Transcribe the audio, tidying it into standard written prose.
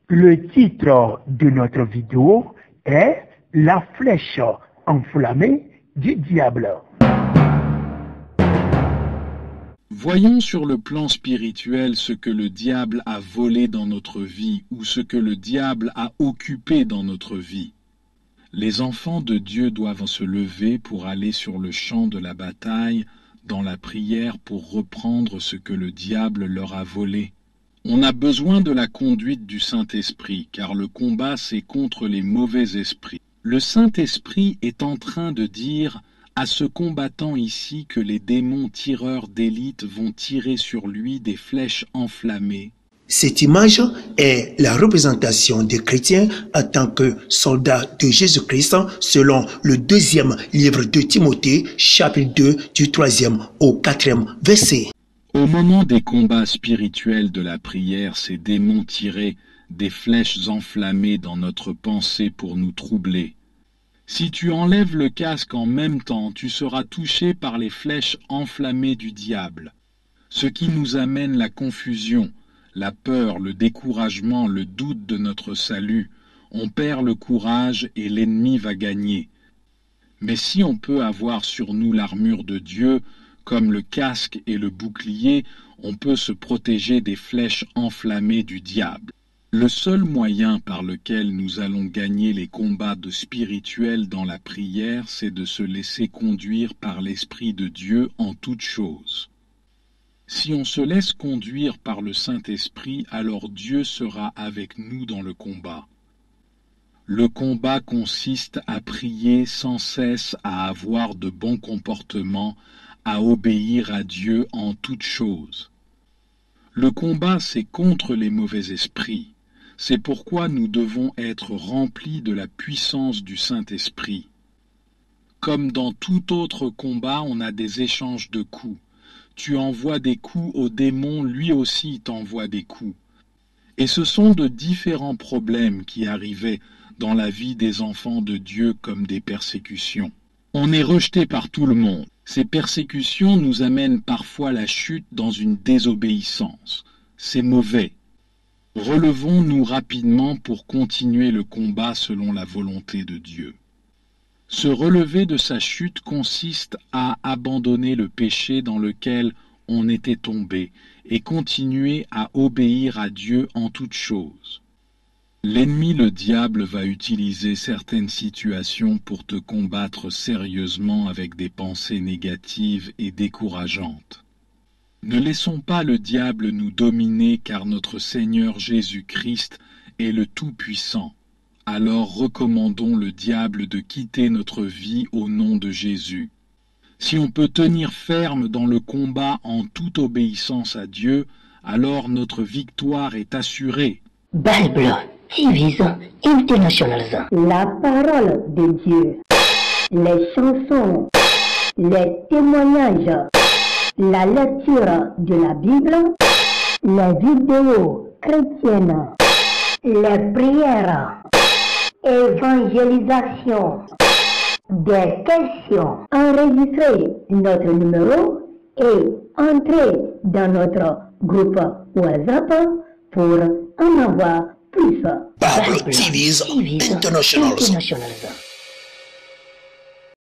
Le titre de notre vidéo est La flèche enflammée du diable. Voyons sur le plan spirituel ce que le diable a volé dans notre vie ou ce que le diable a occupé dans notre vie. Les enfants de Dieu doivent se lever pour aller sur le champ de la bataille dans la prière pour reprendre ce que le diable leur a volé. On a besoin de la conduite du Saint-Esprit, car le combat c'est contre les mauvais esprits. Le Saint-Esprit est en train de dire à ce combattant ici que les démons tireurs d'élite vont tirer sur lui des flèches enflammées. Cette image est la représentation des chrétiens en tant que soldats de Jésus-Christ selon le 2e livre de Timothée, chapitre 2, du 3e au 4e verset. Au moment des combats spirituels de la prière, ces démons tiraient des flèches enflammées dans notre pensée pour nous troubler. Si tu enlèves le casque en même temps, tu seras touché par les flèches enflammées du diable, ce qui nous amène la confusion, la peur, le découragement, le doute de notre salut. On perd le courage et l'ennemi va gagner. Mais si on peut avoir sur nous l'armure de Dieu, comme le casque et le bouclier, on peut se protéger des flèches enflammées du diable. Le seul moyen par lequel nous allons gagner les combats spirituels dans la prière, c'est de se laisser conduire par l'Esprit de Dieu en toutes choses. Si on se laisse conduire par le Saint-Esprit, alors Dieu sera avec nous dans le combat. Le combat consiste à prier sans cesse, à avoir de bons comportements, à obéir à Dieu en toutes choses. Le combat, c'est contre les mauvais esprits. C'est pourquoi nous devons être remplis de la puissance du Saint-Esprit. Comme dans tout autre combat, on a des échanges de coups. Tu envoies des coups au démon, lui aussi t'envoie des coups. Et ce sont de différents problèmes qui arrivaient dans la vie des enfants de Dieu comme des persécutions. On est rejeté par tout le monde. Ces persécutions nous amènent parfois à la chute dans une désobéissance. C'est mauvais. Relevons-nous rapidement pour continuer le combat selon la volonté de Dieu. Se relever de sa chute consiste à abandonner le péché dans lequel on était tombé et continuer à obéir à Dieu en toutes choses. L'ennemi, le diable, va utiliser certaines situations pour te combattre sérieusement avec des pensées négatives et décourageantes. Ne laissons pas le diable nous dominer car notre Seigneur Jésus-Christ est le Tout-Puissant. Alors recommandons le diable de quitter notre vie au nom de Jésus. Si on peut tenir ferme dans le combat en toute obéissance à Dieu, alors notre victoire est assurée. Bible TV International. La parole de Dieu, les chansons, les témoignages, la lecture de la Bible, les vidéos chrétiennes, les prières, évangélisation, des questions. Enregistrez notre numéro et entrez dans notre groupe WhatsApp pour en avoir plus. Bible TV International.